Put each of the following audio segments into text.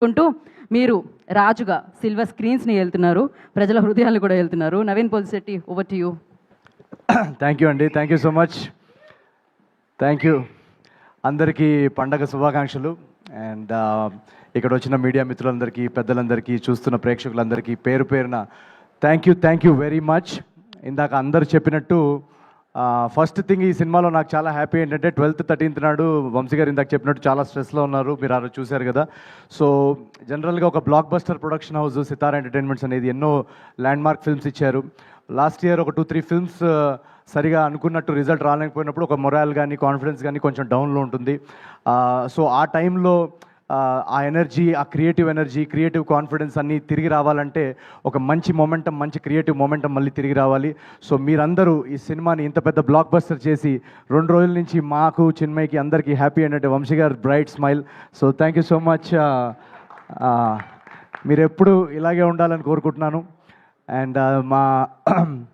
కుంటూ మీరు రాజుగా సిల్వర్ స్క్రీన్స్ని వెళ్తున్నారు, ప్రజల హృదయాలు కూడా వెళ్తున్నారు. Naveen Polishetty, over to you. Thank you అండి, thank you so much. Thank you. అందరికీ పండగ శుభాకాంక్షలు. అండ్ ఇక్కడ వచ్చిన మీడియా మిత్రులందరికీ, పెద్దలందరికీ, చూస్తున్న ప్రేక్షకులందరికీ పేరు పేరున థ్యాంక్ యూ వెరీ మచ్. ఇందాక అందరు చెప్పినట్టు ఫస్ట్ థింగ్, ఈ సినిమాలో నాకు చాలా హ్యాపీ ఏంటంటే 12th 13th నాడు వంశీ గారు ఇందాక చెప్పినట్టు చాలా స్ట్రెస్లో ఉన్నారు, మీరు ఆ రోజు చూశారు కదా. సో జనరల్గా ఒక బ్లాక్ బస్టర్ ప్రొడక్షన్ హౌస్ సితారా ఎంటర్టైన్మెంట్స్ అనేది ఎన్నో ల్యాండ్ మార్క్ ఫిల్మ్స్ ఇచ్చారు. లాస్ట్ ఇయర్ ఒక 2-3 ఫిల్మ్స్ సరిగా అనుకున్నట్టు రిజల్ట్ రాలేకపోయినప్పుడు ఒక మొరాల్ కానీ కాన్ఫిడెన్స్ కానీ కొంచెం డౌన్లో ఉంటుంది. సో ఆ టైంలో ఆ ఎనర్జీ, ఆ క్రియేటివ్ ఎనర్జీ, క్రియేటివ్ కాన్ఫిడెన్స్ అన్నీ తిరిగి రావాలంటే ఒక మంచి మొమెంటం, మంచి క్రియేటివ్ మొమెంటం మళ్ళీ తిరిగి రావాలి. సో మీరందరూ ఈ సినిమాని ఇంత పెద్ద బ్లాక్ బస్టర్ చేసి 2 రోజుల నుంచి మాకు, చిన్మయ్కి, అందరికీ హ్యాపీ ఏంటంటే వంశీ గారు bright smile. So thank you so much. మీరు ఎప్పుడు ఇలాగే ఉండాలని కోరుకుంటున్నాను. అండ్ మా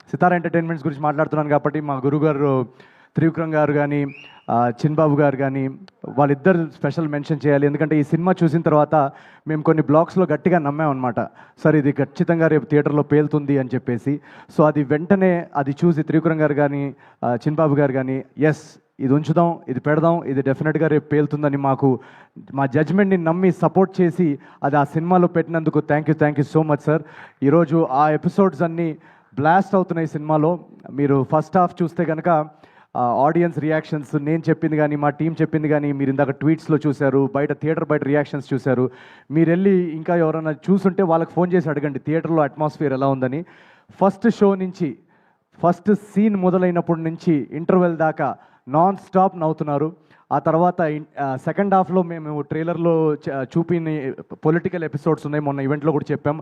సితారా ఎంటర్టైన్మెంట్స్ గురించి మాట్లాడుతున్నాను కాబట్టి మా గురుగారు త్రివిక్రమ్ గారు కానీ, చిన్బాబు గారు కానీ, వాళ్ళిద్దరు స్పెషల్ మెన్షన్ చేయాలి. ఎందుకంటే ఈ సినిమా చూసిన తర్వాత మేము కొన్ని బ్లాగ్స్లో గట్టిగా నమ్మామన్నమాట, సార్ ఇది ఖచ్చితంగా రేపు థియేటర్లో పేలుతుంది అని చెప్పేసి. సో అది వెంటనే అది చూసి త్రివిక్రమ్ గారు కానీ, చిన్బాబు గారు కానీ, ఎస్ ఇది ఉంచుదాం, ఇది పెడదాం, ఇది డెఫినెట్గా రేపు పేలుతుందని మాకు మా జడ్జ్మెంట్ని నమ్మి సపోర్ట్ చేసి అది ఆ సినిమాలో పెట్టినందుకు thank you so much sir. ఈరోజు ఆ ఎపిసోడ్స్ అన్నీ బ్లాస్ట్ అవుతున్నాయి సినిమాలో. మీరు ఫస్ట్ హాఫ్ చూస్తే కనుక ఆడియన్స్ రియాక్షన్స్, నేను చెప్పింది కానీ, మా టీం చెప్పింది కానీ, మీరు ఇందాక ట్వీట్స్లో చూశారు, థియేటర్ బయట రియాక్షన్స్ చూశారు. మీరు వెళ్ళి ఇంకా ఎవరైనా చూసుంటే వాళ్ళకి ఫోన్ చేసి అడగండి థియేటర్లో అట్మాస్ఫియర్ ఎలా ఉందని. ఫస్ట్ షో నుంచి, ఫస్ట్ సీన్ మొదలైనప్పటి నుంచి ఇంటర్వెల్ దాకా నాన్ స్టాప్ నవ్వుతున్నారు. ఆ తర్వాత సెకండ్ హాఫ్లో మేము ట్రైలర్లో చూపిన పొలిటికల్ ఎపిసోడ్స్ ఉన్నాయి, మొన్న ఈవెంట్లో కూడా చెప్పాం.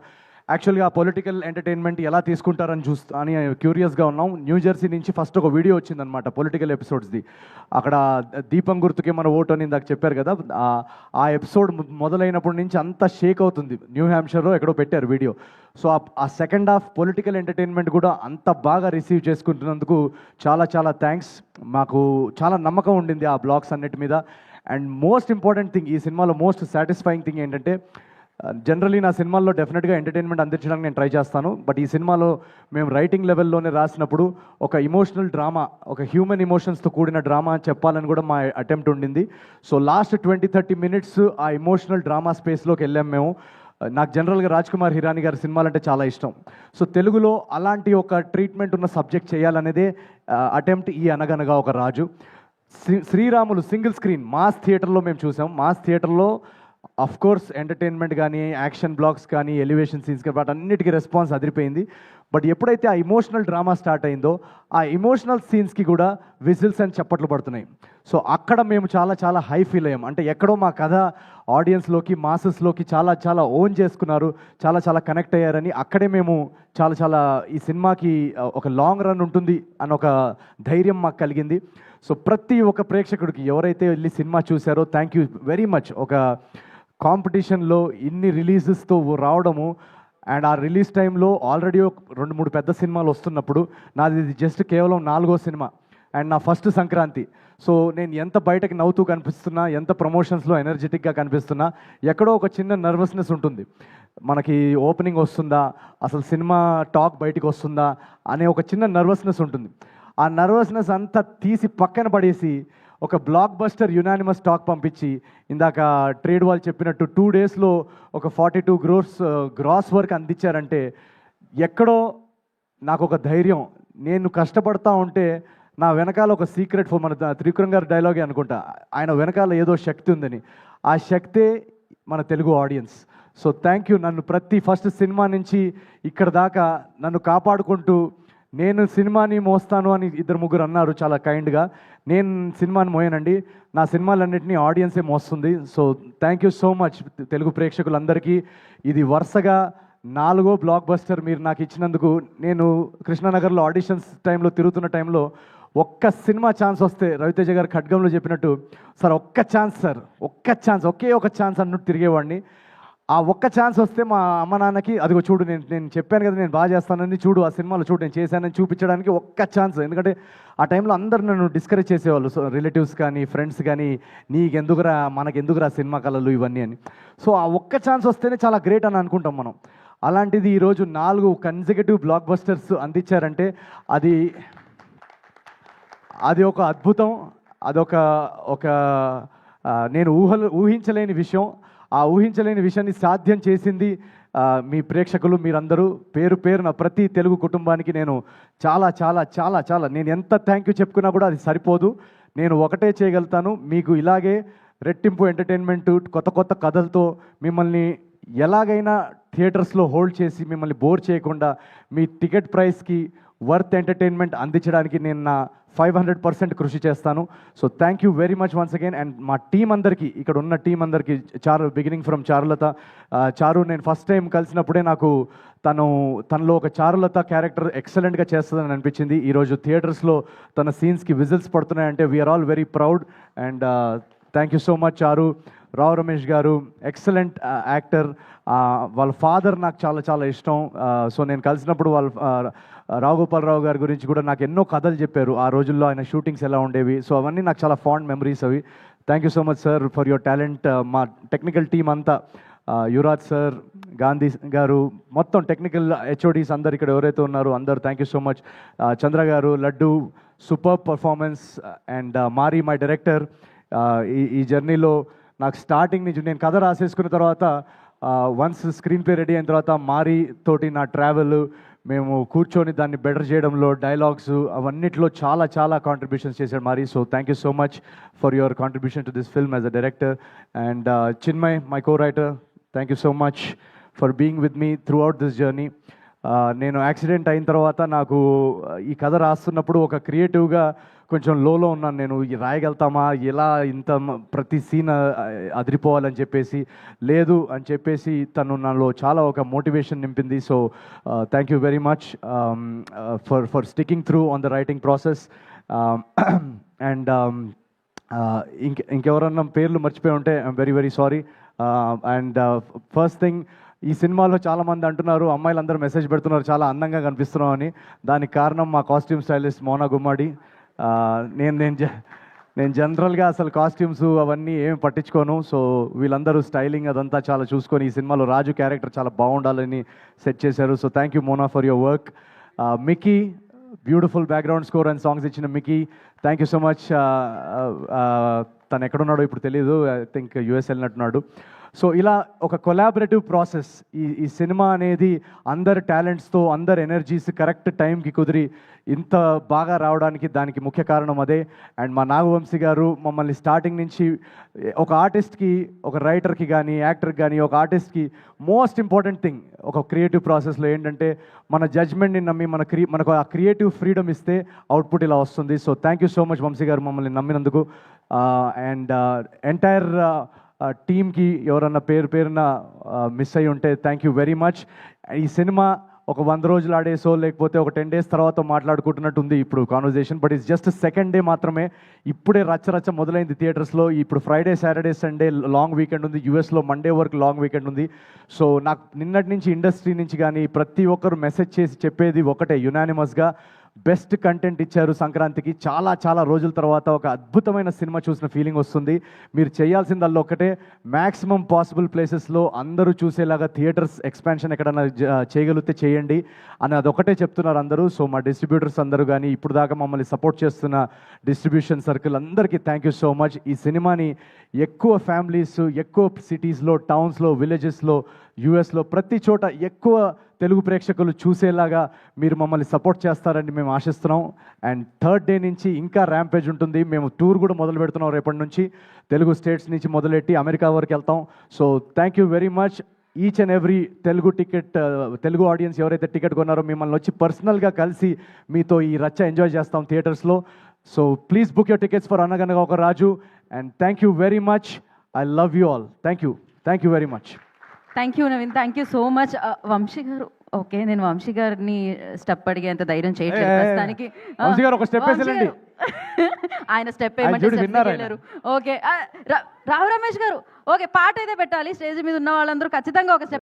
యాక్చువల్గా ఆ పొలిటికల్ ఎంటర్టైన్మెంట్ ఎలా తీసుకుంటారని అని క్యూరియస్గా ఉన్నాం. న్యూ జెర్సీ నుంచి ఫస్ట్ ఒక వీడియో వచ్చిందనమాట పొలిటికల్ ఎపిసోడ్స్ది. అక్కడ దీపం గుర్తుకే మన ఓటు అని ఇందాక చెప్పారు కదా, ఆ ఎపిసోడ్ మొదలైనప్పటి నుంచి అంతా షేక్ అవుతుంది. న్యూ హ్యాంప్షైర్లో ఎక్కడో పెట్టారు వీడియో. సో ఆ సెకండ్ హాఫ్ పొలిటికల్ ఎంటర్టైన్మెంట్ కూడా అంత బాగా రిసీవ్ చేసుకుంటున్నందుకు చాలా థ్యాంక్స్. మాకు చాలా నమ్మకం ఉండింది ఆ బ్లాగ్స్ అన్నిటి మీద. అండ్ మోస్ట్ ఇంపార్టెంట్ థింగ్, ఈ సినిమాలో మోస్ట్ సాటిస్ఫైయింగ్ థింగ్ ఏంటంటే, జనరలీ నా సినిమాల్లో డెఫినెట్గా ఎంటర్టైన్మెంట్ అందించడానికి నేను ట్రై చేస్తాను. బట్ ఈ సినిమాలో మేము రైటింగ్ లెవెల్లోనే రాసినప్పుడు ఒక ఇమోషనల్ డ్రామా, ఒక హ్యూమన్ ఇమోషన్స్తో కూడిన డ్రామా చెప్పాలని కూడా మా అటెంప్ట్ ఉండింది. సో లాస్ట్ 20-30 మినిట్స్ ఆ ఇమోషనల్ డ్రామా స్పేస్లోకి వెళ్ళాం మేము. నాకు జనరల్గా రాజ్ కుమార్ హిరానీ గారి సినిమాలంటే చాలా ఇష్టం. సో తెలుగులో అలాంటి ఒక ట్రీట్మెంట్ ఉన్న సబ్జెక్ట్ చేయాలనేదే అటెంప్ట్ ఈ అనగనగా ఒక రాజు. శ్రీరాములు సింగిల్ స్క్రీన్ మాస్ థియేటర్లో మేము చూసాం. మాస్ థియేటర్లో అఫ్ కోర్స్ ఎంటర్టైన్మెంట్ కానీ, యాక్షన్ బ్లాక్స్ కానీ, ఎలివేషన్ సీన్స్ కానీ, వాటన్నిటికీ రెస్పాన్స్ అదిరిపోయింది. బట్ ఎప్పుడైతే ఆ ఇమోషనల్ డ్రామా స్టార్ట్ అయిందో, ఆ ఇమోషనల్ సీన్స్కి కూడా విజిల్స్ అని చప్పట్లు పడుతున్నాయి. సో అక్కడ మేము చాలా హై ఫీల్ అయ్యాం. అంటే ఎక్కడో మా కథ ఆడియన్స్లోకి, మాసెస్లోకి చాలా ఓన్ చేసుకున్నారు, చాలా కనెక్ట్ అయ్యారని అక్కడే మేము చాలా ఈ సినిమాకి ఒక లాంగ్ రన్ ఉంటుంది అని ఒక ధైర్యం మాకు కలిగింది. సో ప్రతి ఒక్క ప్రేక్షకుడికి ఎవరైతే వెళ్ళి సినిమా చూశారో థ్యాంక్ యూ వెరీ మచ్. ఒక కాంపిటీషన్లో ఇన్ని రిలీజెస్తో రావడము, అండ్ ఆ రిలీజ్ టైంలో ఆల్రెడీ 2-3 పెద్ద సినిమాలు వస్తున్నప్పుడు నాది జస్ట్ కేవలం 4వ సినిమా అండ్ నా ఫస్ట్ సంక్రాంతి. సో నేను ఎంత బయటకు నవ్వుతూ కనిపిస్తున్నా, ఎంత ప్రమోషన్స్లో ఎనర్జెటిక్గా కనిపిస్తున్నా, ఎక్కడో ఒక చిన్న నర్వస్నెస్ ఉంటుంది. మనకి ఓపెనింగ్ వస్తుందా, అసలు సినిమా టాక్ బయటికి వస్తుందా అనే ఒక చిన్న నర్వస్నెస్ ఉంటుంది. ఆ నర్వస్నెస్ అంతా తీసి పక్కన పడేసి ఒక బ్లాక్ బస్టర్ యునానిమస్ టాక్ పంపించి, ఇందాక ట్రేడ్ వాళ్ళు చెప్పినట్టు 2 డేస్లో ఒక 42 crores గ్రాస్ వర్క్ అందించారంటే ఎక్కడో నాకు ఒక ధైర్యం. నేను కష్టపడతా ఉంటే నా వెనకాల ఒక సీక్రెట్ మన త్రివిక్రమ్ గారి డైలాగే అనుకుంటా, ఆయన వెనకాల ఏదో శక్తి ఉందని. ఆ శక్తే మన Telugu audience. So thank you. నన్ను ప్రతి ఫస్ట్ సినిమా నుంచి ఇక్కడ దాకా నన్ను కాపాడుకుంటూ, నేను సినిమాని మోస్తాను అని 2-3 అన్నారు చాలా కైండ్గా. నేను సినిమాని మోయనండి, నా సినిమాలన్నింటినీ ఆడియన్సే మోస్తుంది. So thank you so much Telugu ప్రేక్షకులందరికీ. ఇది వరుసగా 4వ బ్లాక్ బస్టర్ మీరు నాకు ఇచ్చినందుకు. నేను కృష్ణానగర్లో ఆడిషన్స్ టైంలో తిరుగుతున్న టైంలో ఒక్క సినిమా ఛాన్స్ వస్తే, రవితేజ గారు ఖడ్గంలో చెప్పినట్టు, సార్ ఒక్క ఛాన్స్, సార్ ఒక్క ఛాన్స్, ఒకే ఒక ఛాన్స్ అన్నట్టు తిరిగేవాడిని. ఆ ఒక్క ఛాన్స్ వస్తే మా అమ్మ నాన్నకి అదిగో చూడు నేను చెప్పాను కదా నేను బాగా చేస్తానని, చూడు ఆ సినిమాలో చూడు నేను చేశానని చూపించడానికి ఒక్క ఛాన్స్. ఎందుకంటే ఆ టైంలో అందరు నన్ను డిస్కరేజ్ చేసేవాళ్ళు, సో రిలేటివ్స్ కానీ ఫ్రెండ్స్ కానీ, నీకెందుకురా మనకెందుకురా సినిమా కళలు ఇవన్నీ అని. సో ఆ ఒక్క ఛాన్స్ వస్తేనే చాలా గ్రేట్ అని అనుకుంటాం మనం. అలాంటిది ఈరోజు 4 కన్సిక్యూటివ్ బ్లాక్ బస్టర్స్ అందించారంటే అది ఒక అద్భుతం. అదొక నేను ఊహించలేని విషయం. ఆ ఊహించలేని విషయాన్ని సాధ్యం చేసింది మీ ప్రేక్షకులు, మీరందరూ. పేరున ప్రతి తెలుగు కుటుంబానికి నేను చాలా చాలా చాలా చాలా నేను ఎంత థ్యాంక్ యూ చెప్పుకున్నా కూడా అది సరిపోదు. నేను ఒకటే చేయగలుగుతాను, మీకు ఇలాగే రెట్టింపు ఎంటర్టైన్మెంట్, కొత్త కొత్త కథలతో మిమ్మల్ని ఎలాగైనా థియేటర్స్లో హోల్డ్ చేసి మిమ్మల్ని బోర్ చేయకుండా మీ టికెట్ ప్రైస్కి వర్త్ ఎంటర్టైన్మెంట్ అందించడానికి నేను నా 500% కృషి చేస్తాను. So thank you very much once again. And మా టీం అందరికీ, ఇక్కడ ఉన్న టీం అందరికీ, బిగినింగ్ ఫ్రమ్ చారులత. చారు నేను ఫస్ట్ టైం కలిసినప్పుడే నాకు తనలో ఒక చారులత క్యారెక్టర్ ఎక్సలెంట్గా చేస్తుందని అనిపించింది. ఈరోజు థియేటర్స్లో తన సీన్స్కి విజిల్స్ పడుతున్నాయంటే we are all very proud. And thank you so much Charu. Rao Ramesh గారు ఎక్సలెంట్ యాక్టర్. వాళ్ళ ఫాదర్ నాకు చాలా చాలా ఇష్టం. సో నేను కలిసినప్పుడు రావు గోపాలరావు గారి గురించి కూడా నాకు ఎన్నో కథలు చెప్పారు, ఆ రోజుల్లో ఆయన షూటింగ్స్ ఎలా ఉండేవి. సో అవన్నీ నాకు చాలా ఫాండ్ మెమరీస్ అవి. Thank you so much sir for your talent. మా టెక్నికల్ టీం అంతా, యువరాజ్ సార్, గాంధీ గారు, మొత్తం టెక్నికల్ హెచ్ఓడీస్ అందరు ఇక్కడ ఎవరైతే ఉన్నారో అందరు thank you so much. Chandra గారు, Laddu, super performance. And Maari my director. ఈ జర్నీలో నాకు స్టార్టింగ్ నుంచి నేను కథ రాసేసుకున్న తర్వాత వన్స్ స్క్రీన్ ప్లే రెడీ అయిన తర్వాత మారీ తోటి నా ట్రావెల్, మేము కూర్చొని దాన్ని బెటర్ చేయడంలో, డైలాగ్స్ అవన్నిట్లో చాలా చాలా కాంట్రిబ్యూషన్స్ చేశాడు Maari. So thank you so much for your contribution to this film as a director. And Chinmay, my co writer, thank you so much for being with me throughout this journey. నేను accident అయిన తర్వాత నాకు ఈ కథ రాస్తున్నప్పుడు ఒక క్రియేటివ్గా కొంచెం లోలో ఉన్నాను. నేను రాయగలుగుతామా, ఎలా ఇంత ప్రతి సీన్ అదిరిపోవాలని చెప్పేసి, లేదు అని చెప్పేసి తను నాలో చాలా ఒక మోటివేషన్ నింపింది. So thank you very much for sticking through on the writing process. And ఇంకెవరన్నా పేర్లు మర్చిపోయి ఉంటే I'm very very sorry. And first thing, ఈ సినిమాలో చాలామంది అంటున్నారు, అమ్మాయిలందరూ మెసేజ్ పెడుతున్నారు చాలా అందంగా కనిపిస్తున్నాం అని. దానికి కారణం మా కాస్ట్యూమ్ స్టైలిస్ట్ మోనా గుమ్మడి. నేను జనరల్గా అసలు కాస్ట్యూమ్స్ అవన్నీ ఏమి పట్టించుకోను. సో వీళ్ళందరూ స్టైలింగ్ అదంతా చాలా చూసుకొని ఈ సినిమాలో రాజు క్యారెక్టర్ చాలా బాగుండాలని సెట్ చేశారు. So thank you Mona for your work. Mickey, beautiful background score and songs ఇచ్చిన Mickey, thank you so much. తను ఎక్కడున్నాడో ఇప్పుడు తెలియదు, ఐ థింక్ యూఎస్ వెళ్ళినట్టున్నాడు. సో ఇలా ఒక కొలాబరేటివ్ ప్రాసెస్. ఈ సినిమా అనేది అందరి టాలెంట్స్తో, అందరి ఎనర్జీస్ కరెక్ట్ టైంకి కుదిరి ఇంత బాగా రావడానికి దానికి ముఖ్య కారణం అదే. అండ్ మా నాగవంశీ గారు మమ్మల్ని స్టార్టింగ్ నుంచి ఒక ఆర్టిస్ట్కి, ఒక రైటర్కి కానీ, యాక్టర్కి కానీ, ఒక ఆర్టిస్ట్కి మోస్ట్ ఇంపార్టెంట్ థింగ్ ఒక క్రియేటివ్ ప్రాసెస్లో ఏంటంటే మన జడ్జ్మెంట్ని నమ్మి మనకు ఆ క్రియేటివ్ ఫ్రీడమ్ ఇస్తే అవుట్పుట్ ఇలా వస్తుంది. So thank you so much Vamsi గారు మమ్మల్ని నమ్మినందుకు. అండ్ ఎంటైర్ టీమ్కి ఎవరన్నా పేరున మిస్ అయ్యి ఉంటే థ్యాంక్ యూ వెరీ మచ్. ఈ సినిమా ఒక 100 రోజులు ఆడేసో లేకపోతే ఒక 10 days తర్వాత మాట్లాడుకుంటున్నట్టు ఉంది ఇప్పుడు conversation, but it's just second day మాత్రమే. ఇప్పుడే రచ్చ మొదలైంది థియేటర్స్లో. ఇప్పుడు Friday, Saturday, Sunday long weekend ఉంది. యూఎస్లో మండే వరకు లాంగ్ వీకెండ్ ఉంది. సో నాకు నిన్నటి నుంచి ఇండస్ట్రీ నుంచి కానీ ప్రతి ఒక్కరు మెసేజ్ చేసి చెప్పేది ఒకటే, యునానిమస్గా బెస్ట్ కంటెంట్ ఇచ్చారు సంక్రాంతికి. చాలా చాలా రోజుల తర్వాత ఒక అద్భుతమైన సినిమా చూసిన ఫీలింగ్ వస్తుంది. మీరు చేయాల్సిందల్లా ఒకటే, మ్యాక్సిమం పాసిబుల్ ప్లేసెస్లో అందరూ చూసేలాగా థియేటర్స్ ఎక్స్పాన్షన్ ఎక్కడైనా చేయగలిగితే చేయండి అని అదొకటే చెప్తున్నారు అందరూ. సో మా డిస్ట్రిబ్యూటర్స్ అందరూ కానీ, ఇప్పుడు దాకా మమ్మల్ని సపోర్ట్ చేస్తున్న డిస్ట్రిబ్యూషన్ సర్కిల్ అందరికీ థ్యాంక్ యూ సో మచ్. ఈ సినిమాని ఎక్కువ ఫ్యామిలీస్, ఎక్కువ సిటీస్లో, టౌన్స్లో, విలేజెస్లో, యూఎస్లో ప్రతి చోట ఎక్కువ తెలుగు ప్రేక్షకులు చూసేలాగా మీరు మమ్మల్ని సపోర్ట్ చేస్తారని మేము ఆశిస్తున్నాం. అండ్ థర్డ్ డే నుంచి ఇంకా ర్యాంపేజ్ ఉంటుంది. మేము టూర్ కూడా మొదలు పెడుతున్నాం రేపటి నుంచి. తెలుగు స్టేట్స్ నుంచి మొదలెట్టి అమెరికా వరకు వెళ్తాం. So thank you very much. Each and every Telugu audience ఎవరైతే టికెట్ కొన్నారో మిమ్మల్ని వచ్చి పర్సనల్గా కలిసి మీతో ఈ రచ్చ ఎంజాయ్ చేస్తాం థియేటర్స్లో. So please book your tickets for Anaganaga Oka Raju. And thank you very much. I love you all. Thank you very much. Thank you Naveen, thank you so much. Vamsi గారు, ఓకే నేను వంశీ గారిని స్టెప్ అడిగేంత ధైర్యం చేయట్లేదు ప్రస్తుతానికి. వంశీ గారు ఒక స్టెప్ వేసేయండి. ఆయన స్టెప్ వేయమంటే స్టెప్ వెళ్ళారు. ఓకే రావు రమేష్ గారు, ఓకే పాట అయితే పెట్టాలి, స్టేజ్ మీద ఉన్న వాళ్ళందరూ ఖచ్చితంగా ఒక స్టెప్